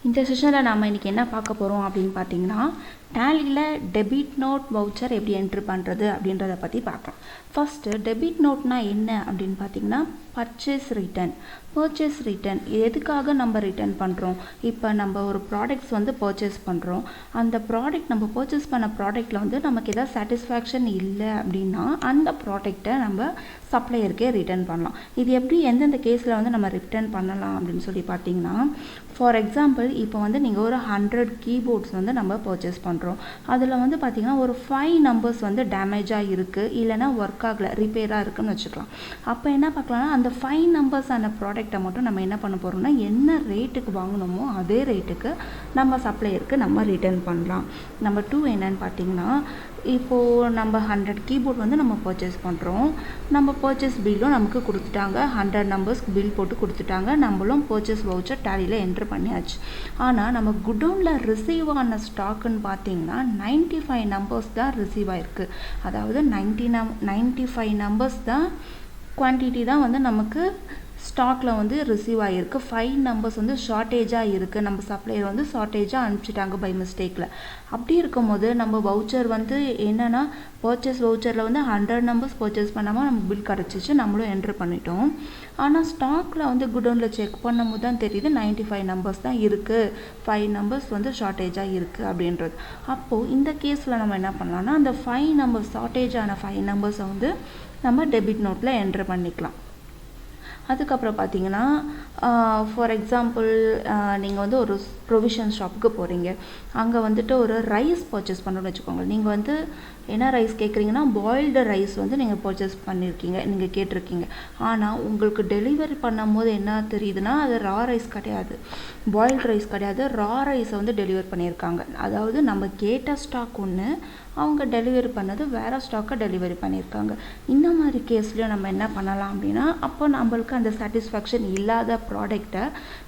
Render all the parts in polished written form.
இந்த செஷனில் நாம் இன்றைக்கி என்ன பார்க்க போகிறோம் அப்படின்னு பார்த்தீங்கன்னா, டேலியில் டெபிட் நோட் வவுச்சர் எப்படி என்ட்ரு பண்ணுறது அப்படின்றத பற்றி பார்க்கலாம். ஃபஸ்ட்டு டெபிட் நோட்னா என்ன அப்படின்னு பார்த்தீங்கன்னா, பர்ச்சேஸ் ரிட்டர்ன். இது எதுக்காக நம்ம ரிட்டர்ன் பண்ணுறோம்? இப்போ நம்ம ஒரு ப்ராடக்ட்ஸ் வந்து பர்ச்சேஸ் பண்ணுறோம். அந்த ப்ராடக்ட் நம்ம பர்ச்சேஸ் பண்ண ப்ராடக்ட்டில் வந்து நமக்கு எதாவது சாட்டிஸ்ஃபேக்ஷன் இல்லை அப்படின்னா அந்த ப்ராடக்டை நம்ம சப்ளையருக்கே ரிட்டர்ன் பண்ணலாம். இது எப்படி எந்தெந்த கேஸில் வந்து நம்ம ரிட்டர்ன் பண்ணலாம் அப்படின்னு சொல்லி பார்த்தீங்கன்னா, ஃபார் எக்ஸாம்பிள் இப்போ வந்து நீங்கள் ஒரு 100 கீபோர்ட்ஸ் வந்து நம்ம பர்ச்சேஸ் பண்ணுறோம். அதில் வந்து பார்த்திங்கன்னா ஒரு 5 நம்பர்ஸ் வந்து டேமேஜாக இருக்குது, இல்லைனா ஒர்க் ஆகலை, ரிப்பேராக இருக்குதுன்னு வச்சுக்கலாம். அப்போ என்ன பார்க்கலாம்னா, அந்த 5 நம்பர்ஸான ப்ராடக்டை மட்டும் நம்ம என்ன பண்ண போகிறோம்னா, என்ன ரேட்டுக்கு வாங்கினோமோ அதே ரேட்டுக்கு நம்ம சப்ளையருக்கு நம்ம ரிட்டர்ன் பண்ணலாம். நம்பர் 2 என்னன்னு பார்த்தீங்கன்னா, இப்போது நம்ம 100 கீபோர்ட் வந்து நம்ம பர்ச்சேஸ் பண்ணுறோம். நம்ம பர்ச்சேஸ் பில்லும் நமக்கு கொடுத்துட்டாங்க, 100 நம்பர்ஸ்க்கு பில் போட்டு கொடுத்துட்டாங்க, நம்மளும் பர்ச்சேஸ் வவுச்சர் டேலியில் என்ட்ரு பண்ணியாச்சு. ஆனால் நம்ம குடோனில் ரிசீவ் ஆன ஸ்டாக்குன்னு பார்த்தீங்கன்னா 95 நம்பர்ஸ் தான் ரிசீவ் ஆகிருக்கு. அதாவது 95 நம்பர்ஸ் தான் குவான்டிட்டி தான் வந்து நமக்கு ஸ்டாக்கில் வந்து ரிசீவ் ஆகிருக்கு. 5 நம்பர்ஸ் வந்து ஷார்ட்டேஜாக இருக்குது. நம்ம சப்ளையர் வந்து ஷார்ட்டேஜாக அனுப்பிச்சிட்டாங்க பை மிஸ்டேக்கில். அப்படி இருக்கும்போது நம்ம வவுச்சர் வந்து என்னென்னா, பர்ச்சேஸ் வவுச்சரில் வந்து 100 நம்பர்ஸ் பர்ச்சேஸ் பண்ணாமல் நமக்கு பில் கிடச்சிச்சு, நம்மளும் என்ட்ரு பண்ணிட்டோம். ஆனால் ஸ்டாக்கில் வந்து குடோனில் செக் பண்ணும்போது தான் தெரியுது 95 நம்பர்ஸ் தான் இருக்குது, 5 நம்பர்ஸ் வந்து ஷார்ட்டேஜாக இருக்குது அப்படின்றது. அப்போது இந்த கேஸில் நம்ம என்ன பண்ணலாம்னா, அந்த 5 நம்பர்ஸ் ஷார்ட்டேஜான 5 நம்பர்ஸை வந்து நம்ம டெபிட் நோட்டில் என்ட்ரு பண்ணிக்கலாம். அதுக்கப்புறம் பார்த்தீங்கன்னா, ஃபார் எக்ஸாம்பிள் நீங்கள் வந்து ஒரு ப்ரொவிஷன் ஷாப்புக்கு போகிறீங்க. அங்கே வந்துட்டு ஒரு ரைஸ் பர்ச்சேஸ் பண்ணணும்னு வச்சுக்கோங்க. நீங்கள் வந்து என்ன ரைஸ் கேட்குறீங்கன்னா, பாயில்டு ரைஸ் வந்து நீங்கள் பர்ச்சேஸ் பண்ணியிருக்கீங்க, நீங்கள் கேட்டிருக்கீங்க. ஆனால் உங்களுக்கு டெலிவரி பண்ணும்போது என்ன தெரியுதுன்னா, அது ரா ரைஸ் கிடையாது, பாயில்டு ரைஸ் கிடையாது, ரா ரைஸை வந்து டெலிவர் பண்ணியிருக்காங்க. அதாவது நம்ம கேட்ட ஸ்டாக் ஒன்று, அவங்க டெலிவரி பண்ணது வேறு ஸ்டாக்கை டெலிவரி பண்ணியிருக்காங்க. இந்த மாதிரி கேஸ்லேயும் நம்ம என்ன பண்ணலாம் அப்படின்னா, அப்போ நம்மளுக்கு அந்த சாட்டிஸ்ஃபேக்ஷன் இல்லாத ப்ராடக்டை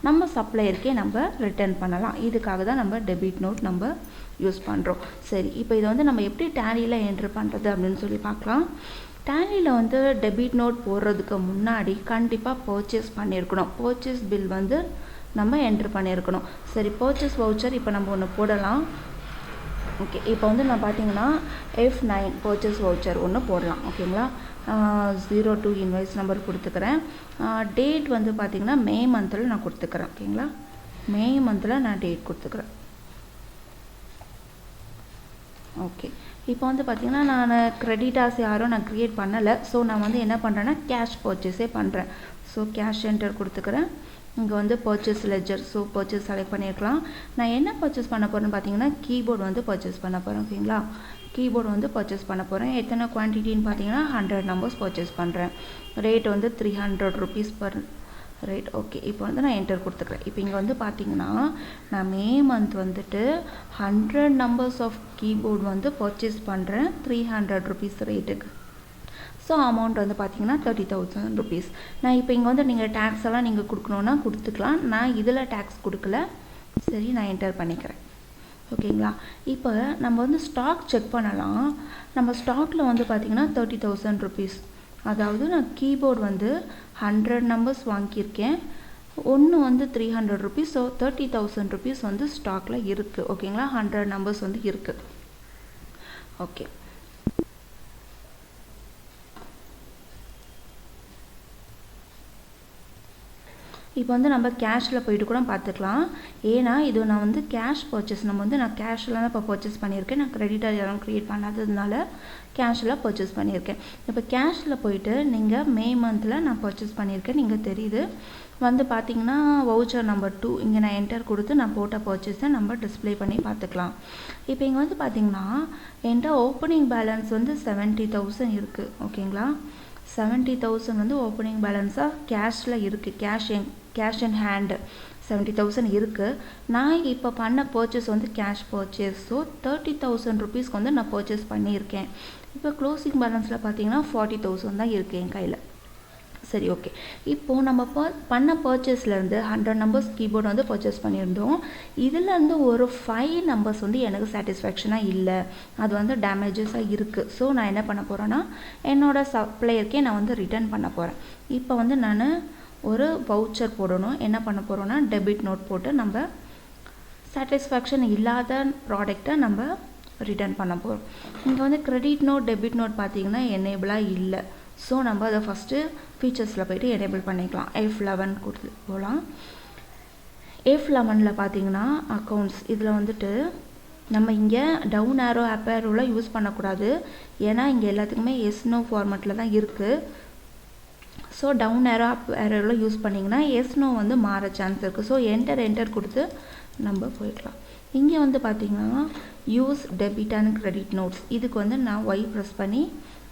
நம்ம சப்ளையருக்கே நம்ம ரிட்டர்ன் பண்ணலாம். இதுக்காக தான் நம்ம டெபிட் நோட் நம்ம யூஸ் பண்ணுறோம். சரி, இப்போ இதை வந்து நம்ம எப்படி டேலியில் என்ட்ரு பண்ணுறது அப்படின்னு சொல்லி பார்க்கலாம். டேலியில் வந்து டெபிட் நோட் போடுறதுக்கு முன்னாடி கண்டிப்பாக பர்ச்சேஸ் பண்ணியிருக்கணும். பர்ச்சேஸ் பில் வந்து நம்ம என்ட்ரு பண்ணியிருக்கணும். சரி, பர்ச்சேஸ் வவுச்சர் இப்போ நம்ம ஒன்று போடலாம். ஓகே, இப்போ வந்து நான் பார்த்தீங்கன்னா Erp9 பர்ச்சேஸ் வவுச்சர் ஒன்று போடலாம். ஓகேங்களா, 02 இன்வாய்ஸ் நம்பர் கொடுத்துக்கிறேன். டேட் வந்து பார்த்திங்கன்னா மே மந்தில் நான் கொடுத்துக்கிறேன். ஓகேங்களா, மே மந்தில் நான் டேட் கொடுத்துக்கிறேன். ஓகே, இப்போ வந்து பார்த்திங்கன்னா நான் கிரெடிட்டாஸ் யாரும் நான் க்ரியேட் பண்ணலை. ஸோ நான் வந்து என்ன பண்ணுறேன்னா கேஷ் பர்ச்சேஸே பண்ணுறேன். ஸோ கேஷ் என்டர் கொடுத்துக்கிறேன். இங்கே வந்து purchase ledger, so purchase select பண்ணியிருக்கலாம். நான் என்ன பர்ச்சேஸ் பண்ண போகிறேன்னு பார்த்தீங்கன்னா, கீபோர்டு வந்து பர்ச்சேஸ் பண்ண போகிறேன். ஓகேங்களா, கீபோர்டு வந்து பர்ச்சேஸ் பண்ண போகிறேன். எத்தனை குவான்டிட்டின்னு பார்த்தீங்கன்னா 100 நம்பர்ஸ் பர்ச்சேஸ் பண்ணுறேன். ரேட் வந்து 300 rupees பர் ரேட். ஓகே, இப்போ வந்து நான் என்டர் கொடுத்துக்கிறேன். இப்போ இங்கே வந்து பார்த்தீங்கன்னா நான் மே மந்த் வந்துட்டு 100 நம்பர்ஸ் ஆஃப் கீபோர்டு வந்து பர்ச்சேஸ் பண்ணுறேன் 300 rupees ரேட்டுக்கு. ஸோ அமௌண்ட் வந்து பார்த்தீங்கன்னா 30,000 rupees. நான் இப்போ இங்கே வந்து நீங்கள் டேக்ஸ் எல்லாம் நீங்கள் கொடுக்கணுன்னா கொடுத்துக்கலாம். நான் இதில் டேக்ஸ் கொடுக்கல. சரி, நான் என்டர் பண்ணிக்கிறேன். ஓகேங்களா, இப்போ நம்ம வந்து ஸ்டாக் செக் பண்ணலாம். நம்ம ஸ்டாக்கில் வந்து பார்த்திங்கன்னா 30,000 rupees. அதாவது நான் கீபோர்டு வந்து 100 நம்பர்ஸ் வாங்கியிருக்கேன், ஒன்று வந்து 300 rupees. ஸோ 30,000 rupees வந்து ஸ்டாக்கில் இருக்குது. ஓகேங்களா, 100 நம்பர்ஸ் வந்து இருக்குது. ஓகே, இப்போ வந்து நம்ம கேஷில் போயிட்டு கூட பார்த்துக்கலாம். ஏன்னா இது நான் வந்து கேஷ் பர்ச்சேஸ், நான் கேஷில் தான் இப்போ பர்ச்சேஸ் பண்ணியிருக்கேன். நான் கிரெடிட்டர் யாரும் க்ரியேட் பண்ணாததுனால கேஷில் பர்ச்சேஸ் பண்ணியிருக்கேன். இப்போ கேஷில் போயிட்டு நீங்கள் மே மந்தில் நான் பர்ச்சேஸ் பண்ணியிருக்கேன், நீங்கள் தெரியுது. வந்து பார்த்தீங்கன்னா வவுச்சர் நம்பர் 2 இங்கே நான் என்டர் கொடுத்து நான் போட்ட பர்ச்சேஸை நம்ம டிஸ்பிளே பண்ணி பார்த்துக்கலாம். இப்போ இங்கே வந்து பார்த்தீங்கன்னா என்கிட்ட ஓப்பனிங் பேலன்ஸ் வந்து 70,000 இருக்குது. ஓகேங்களா, 70,000 வந்து ஓப்பனிங் பேலன்ஸாக கேஷில் இருக்குது. கேஷ் இன் ஹேண்டு 70,000 இருக்குது. நான் இப்போ பண்ண பர்ச்சேஸ் வந்து கேஷ் பர்ச்சேஸ். ஸோ 30,000 rupeesக்கு வந்து நான் பர்ச்சேஸ் பண்ணியிருக்கேன். இப்போ க்ளோசிங் பேலன்ஸில் பார்த்தீங்கன்னா 40,000 தான் இருக்குது என் கையில். சரி, ஓகே, இப்போது நம்ம பண்ண பர்ச்சேஸ்லேருந்து 100 நம்பர்ஸ் கீபோர்டு வந்து பர்ச்சேஸ் பண்ணியிருந்தோம். இதுலேருந்து ஒரு 5 நம்பர்ஸ் வந்து எனக்கு சாட்டிஸ்ஃபேக்ஷனாக இல்லை, அது வந்து டேமேஜஸாக இருக்குது. ஸோ நான் என்ன பண்ண போகிறேன்னா, என்னோடய சப்ளையருக்கே நான் வந்து ரிட்டர்ன் பண்ண போகிறேன். இப்போ வந்து நான் ஒரு வவுச்சர் போடணும். என்ன பண்ண போகிறோன்னா, டெபிட் நோட் போட்டு நம்ம சாட்டிஸ்ஃபேக்ஷன் இல்லாத ப்ராடக்ட்டை நம்ம ரிட்டர்ன் பண்ண போகிறோம். இங்கே வந்து கிரெடிட் நோட் டெபிட் நோட் பார்த்தீங்கன்னா எனேபிளாக இல்லை. ஸோ நம்ம அதை ஃபஸ்ட்டு ஃபீச்சர்ஸில் போய்ட்டு எனேபிள் பண்ணிக்கலாம். F11 கொடுத்து போகலாம். F11 பார்த்தீங்கன்னா அக்கௌண்ட்ஸ் இதில் வந்துட்டு நம்ம இங்கே டவுன் ஆரோ அப் ஆரோவில் யூஸ் பண்ணக்கூடாது. ஏன்னா இங்கே எல்லாத்துக்குமே எஸ்னோ ஃபார்மேட்டில் தான் இருக்குது. ஸோ டவுன் ஆரோ அப் ஆரோவில் யூஸ் பண்ணிங்கன்னா எஸ்னோ வந்து மாற சான்ஸ் இருக்குது. ஸோ என்டர் கொடுத்து நம்ம போய்க்கலாம். இங்கே வந்து பார்த்திங்கன்னா use debit and credit notes இதுக்கு வந்து நான் ஒய் ப்ரெஸ் பண்ணி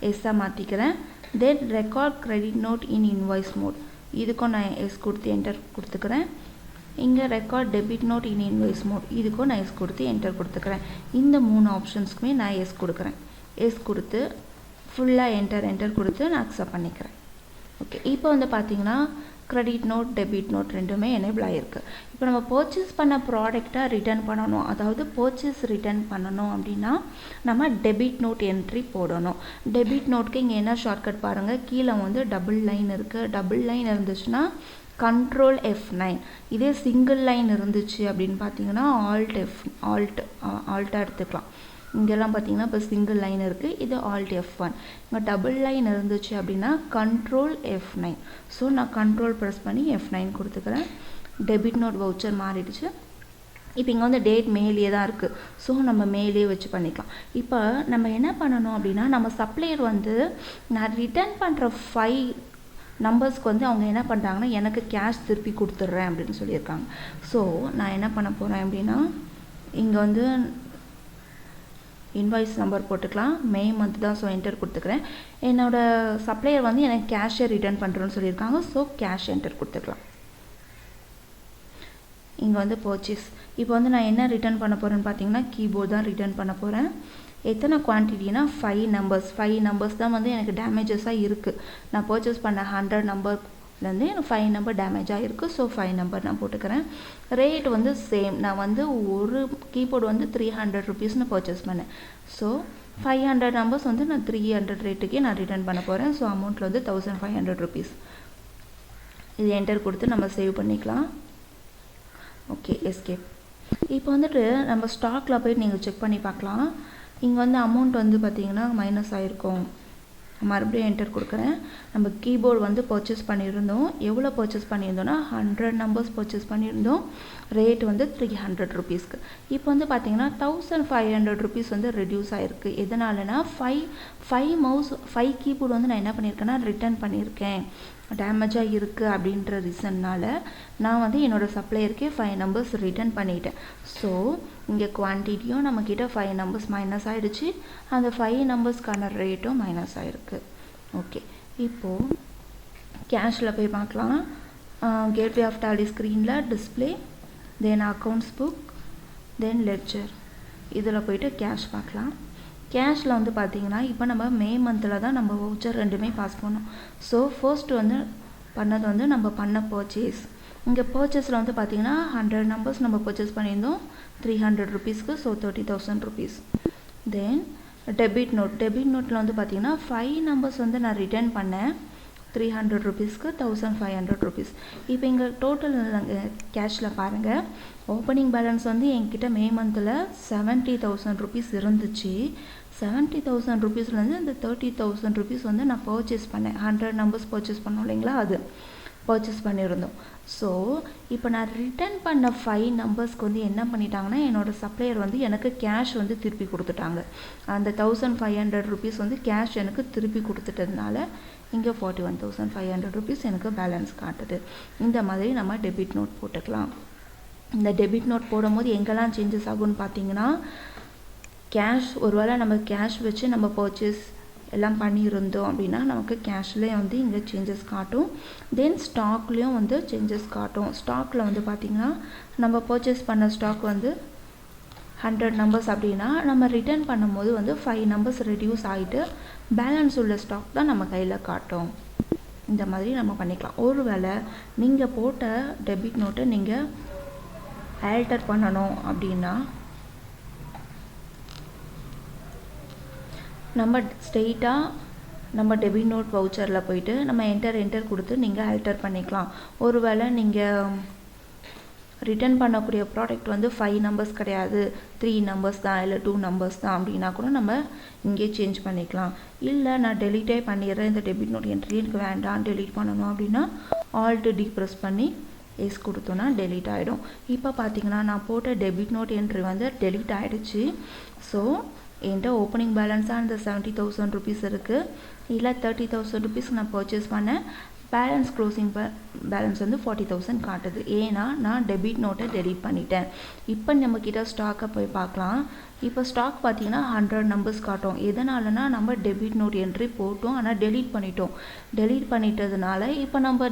எஸ்ஸாக மாற்றிக்கிறேன். தென் ரெக்கார்ட் கிரெடிட் நோட் இன் இன்வாய்ஸ் மோட் இதுக்கும் நான் எஸ் கொடுத்து என்டர் கொடுத்துக்கிறேன். இங்கே ரெக்கார்ட் டெபிட் நோட் இன் இன்வாய்ஸ் மோட் இதுக்கும் நான் எஸ் கொடுத்து என்டர் கொடுத்துக்கிறேன். இந்த 3 ஆப்ஷன்ஸ்க்குமே நான் எஸ் கொடுக்குறேன். எஸ் கொடுத்து ஃபுல்லாக என்டர் கொடுத்து நான் அக்செப்ட் பண்ணிக்கிறேன். ஓகே, இப்போ வந்து பார்த்திங்கன்னா கிரெடிட் நோட் டெபிட் நோட் ரெண்டுமே எனேபிள் ஆகிருக்கு. இப்போ நம்ம பர்ச்சேஸ் பண்ண ப்ராடக்டை ரிட்டர்ன் பண்ணணும், அதாவது பர்ச்சேஸ் ரிட்டர்ன் பண்ணணும் அப்படின்னா நம்ம டெபிட் நோட் என்ட்ரி போடணும். டெபிட் நோட்க்கு இங்கே என்ன ஷார்ட்கட் பாருங்கள், கீழே வந்து டபுள் லைன் இருக்குது. டபுள் லைன் இருந்துச்சுன்னா கண்ட்ரோல் F9. இதே சிங்கிள் லைன் இருந்துச்சு அப்படின்னு பார்த்தீங்கன்னா ஆல்ட்டாக எடுத்துக்கலாம். இங்கெல்லாம் பார்த்தீங்கன்னா இப்போ சிங்கிள் லைன் இருக்குது, இது Alt F1. இங்கே டபுள் லைன் இருந்துச்சு அப்படின்னா கண்ட்ரோல் F9. ஸோ நான் கண்ட்ரோல் ப்ரெஸ் பண்ணி F9 கொடுத்துக்கிறேன். டெபிட் நோட் வவுச்சர் மாறிடுச்சு. இப்போ இங்கே வந்து டேட் மேலேயே தான் இருக்குது. ஸோ நம்ம மேலேயே வச்சு பண்ணிக்கலாம். இப்போ நம்ம என்ன பண்ணணும் அப்படின்னா நம்ம சப்ளையர் வந்து நான் ரிட்டர்ன் பண்ணுற 5 நம்பர்ஸ்க்கு வந்து அவங்க என்ன பண்ணுறாங்கன்னா எனக்கு கேஷ் திருப்பி கொடுத்துட்றேன் அப்படின்னு சொல்லியிருக்காங்க. ஸோ நான் என்ன பண்ண போகிறேன் அப்படின்னா இங்கே வந்து இன்வாய்ஸ் நம்பர் போட்டுக்கலாம். மே மந்த் தான். ஸோ என்டர் கொடுத்துக்கிறேன். என்னோடய சப்ளையர் வந்து எனக்கு கேஷை ரிட்டர்ன் பண்ணுறேன்னு சொல்லியிருக்காங்க. ஸோ கேஷ் என்டர் கொடுத்துக்கலாம். இங்கே வந்து பர்ச்சேஸ் இப்போ வந்து நான் என்ன ரிட்டர்ன் பண்ண போகிறேன்னு பார்த்தீங்கன்னா கீபோர்டு தான் ரிட்டர்ன் பண்ண போகிறேன். எத்தனை குவான்டிட்டினா 5 நம்பர்ஸ் தான் வந்து எனக்கு டேமேஜஸாக இருக்குது. நான் பர்ச்சேஸ் பண்ண 100 நம்பர்லேருந்து எனக்கு 5 நம்பர் டேமேஜாக இருக்குது. ஸோ 5 நம்பர் நான் போட்டுக்கிறேன். ரேட் வந்து சேம். நான் வந்து ஒரு கீபோர்டு வந்து 300 ருபீஸ்னு பர்ச்சேஸ் பண்ணேன். ஸோ 500 நம்பர்ஸ் வந்து நான் 300 ரேட்டுக்கே நான் ரிட்டர்ன் பண்ண போகிறேன். ஸோ அமௌண்ட்டில் வந்து 1500 ருபீஸ். இது என்டர் கொடுத்து நம்ம சேவ் பண்ணிக்கலாம். Okay, escape. இப்போ வந்துட்டு நம்ம ஸ்டாக்கில் போய்ட்டு நீங்கள் செக் பண்ணி பார்க்கலாம். இங்கே வந்து அமௌண்ட் வந்து பார்த்திங்கன்னா மைனஸ் ஆகிருக்கும். மறுபடியும் என்டர் கொடுக்குறேன். நம்ம கீபோர்டு வந்து பர்ச்சேஸ் பண்ணியிருந்தோம். எவ்வளோ பர்ச்சேஸ் பண்ணியிருந்தோம்னா 100 நம்பர்ஸ் பர்ச்சேஸ் பண்ணியிருந்தோம். ரேட் வந்து 300 ருபீஸ்க்கு. இப்போ வந்து பார்த்திங்கன்னா 1500 ருபீஸ் வந்து ரெடியூஸ் ஆகிருக்கு. எதனாலனா 5 கீபோர்டு வந்து நான் என்ன பண்ணியிருக்கேன்னா ரிட்டர்ன் பண்ணியிருக்கேன். டேமேஜாக இருக்குது அப்படின்ற ரீசன்னால் நான் வந்து என்னோடய சப்ளையருக்கே 5 நம்பர்ஸ் ரிட்டர்ன் பண்ணிட்டேன். ஸோ இங்கே குவான்டிட்டியும் நம்மக்கிட்ட 5 நம்பர்ஸ் மைனஸ் ஆகிடுச்சு. அந்த 5 நம்பர்ஸ்க்கான ரேட்டும் மைனஸ் ஆகிருக்கு. ஓகே, இப்போது கேஷில் போய் பார்க்கலாம். கேட்வே ஆஃப் டாலி ஸ்க்ரீனில் டிஸ்பிளே, தென் அக்கௌண்ட்ஸ் புக், தென் லெட்ஜர் இதில் போய்ட்டு கேஷ் பார்க்கலாம். கேஷில் வந்து பார்த்திங்கன்னா இப்போ நம்ம மே மந்தில் தான் நம்ம வவுச்சர் ரெண்டுமே பாஸ் பண்ணோம். ஸோ ஃபர்ஸ்ட் வந்து பண்ணது வந்து நம்ம பண்ண பர்ச்சேஸ். இங்கே பர்ச்சேஸில் வந்து பார்த்திங்கன்னா 100 நம்பர்ஸ் நம்ம பர்ச்சேஸ் பண்ணியிருந்தோம் 300 ருபீஸ்க்கு. So 30,000 rupees. தென் டெபிட் நோட்டில் வந்து பார்த்திங்கன்னா 5 நம்பர்ஸ் வந்து நான் ரிட்டர்ன் பண்ணேன் 300 ருபீஸ்க்கு 1500 ருபீஸ். இப்போ இங்கே டோட்டல் கேஷில் பாருங்கள். ஓப்பனிங் பேலன்ஸ் வந்து என்கிட்ட மே மந்தில் 70,000 ருபீஸ் இருந்துச்சு. 70,000 ருபீஸ்லேருந்து இந்த 30,000 ருபீஸ் வந்து நான் பர்ச்சேஸ் பண்ணேன். 100 நம்பர்ஸ் பர்ச்சேஸ் பண்ணோம் இல்லைங்களா, அது பர்ச்சேஸ் பண்ணியிருந்தோம். ஸோ இப்போ நான் ரிட்டர்ன் பண்ண 5 நம்பர்ஸ்க்கு வந்து என்ன பண்ணிட்டாங்கன்னா என்னோடய சப்ளையர் வந்து எனக்கு கேஷ் வந்து திருப்பி கொடுத்துட்டாங்க. அந்த 1500 ருபீஸ் வந்து கேஷ் எனக்கு திருப்பி கொடுத்துட்டதுனால இங்கே 41,500 ருபீஸ் எனக்கு பேலன்ஸ் காட்டுது. இந்த மாதிரி நம்ம டெபிட் நோட் போட்டுக்கலாம். இந்த டெபிட் நோட் போடும்போது எங்கெல்லாம் சேஞ்சஸ் ஆகும்னு பார்த்தீங்கன்னா கேஷ், ஒருவேளை நம்ம கேஷ் வச்சு நம்ம பர்ச்சேஸ் எல்லாம் பண்ணியிருந்தோம் அப்படின்னா நமக்கு கேஷ்லேயே வந்து இங்கே சேஞ்சஸ் காட்டும். தென் ஸ்டாக்லேயும் வந்து சேஞ்சஸ் காட்டும். ஸ்டாக்கில் வந்து பார்த்திங்கன்னா நம்ம பர்ச்சேஸ் பண்ண ஸ்டாக் வந்து 100 நம்பர்ஸ் அப்படின்னா நம்ம ரிட்டர்ன் பண்ணும்போது வந்து 5 நம்பர்ஸ் ரெடியூஸ் ஆகிட்டு பேலன்ஸ் உள்ள ஸ்டாக் தான் நம்ம கையில் காட்டும். இந்த மாதிரி நம்ம பண்ணிக்கலாம். ஒருவேளை நீங்கள் போட்ட டெபிட் நோட்டை நீங்கள் ஆல்டர் பண்ணணும் அப்படின்னா நம்ம ஸ்ட்ரெயிட்டாக நம்ம டெபிட் நோட் வவுச்சரில் போயிட்டு நம்ம என்டர் கொடுத்து நீங்கள் ஆல்டர் பண்ணிக்கலாம். ஒருவேளை நீங்கள் ரிட்டர்ன் பண்ணக்கூடிய ப்ராடக்ட் வந்து 5 நம்பர்ஸ் கிடையாது, 3 நம்பர்ஸ் தான், இல்லை 2 நம்பர்ஸ் தான் அப்படின்னா கூட நம்ம இங்கே சேஞ்ச் பண்ணிக்கலாம். இல்லை நான் டெலீட்டே பண்ணிடுறேன், இந்த டெபிட் நோட் என்ட்ரி எனக்கு வேண்டாம், டெலீட் பண்ணணும் அப்படின்னா ஆல்ட் டி ப்ரெஸ் பண்ணி எஸ் கொடுத்தோன்னா டெலீட் ஆகிடும். இப்போ பார்த்தீங்கன்னா நான் போட்ட டெபிட் நோட் என்ட்ரி வந்து டெலீட் ஆகிடுச்சு. ஸோ என்கிட்ட ஓப்பனிங் பேலன்ஸாக அந்த 70,000 ருபீஸ் இருக்குது. இல்லை 30,000 ருபீஸ் நான் பர்ச்சேஸ் பண்ணேன். பேலன்ஸ் க்ளோசிங் பேலன்ஸ் வந்து 40,000 காட்டுது. ஏன்னா நான் டெபிட் நோட்டை டெலீட் பண்ணிட்டேன். இப்போ நம்மக்கிட்ட ஸ்டாக்கை போய் பார்க்கலாம். இப்போ ஸ்டாக் பார்த்தீங்கன்னா 100 நம்பர்ஸ் காட்டும். எதனாலனா நம்ம டெபிட் நோட் என்ட்ரி போட்டோம், ஆனால் டெலீட் பண்ணிட்டோம். டெலீட் பண்ணிட்டதுனால இப்போ நம்ம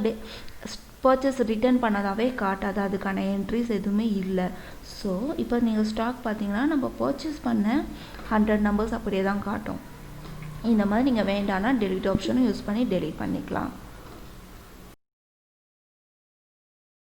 பர்ச்சேஸ் ரிட்டர்ன் பண்ணதாவே காட்டாது, அதுக்கான என்ட்ரிஸ் எதுவுமே இல்லை. ஸோ இப்போ நீங்கள் ஸ்டாக் பார்த்தீங்கன்னா நம்ம பர்ச்சேஸ் பண்ண 100 நம்பர்ஸ் அப்படியே தான் காட்டும். இந்த மாதிரி நீங்கள் வேண்டாம்னா டெலீட் ஆப்ஷனும் யூஸ் பண்ணி டெலீட் பண்ணிக்கலாம்.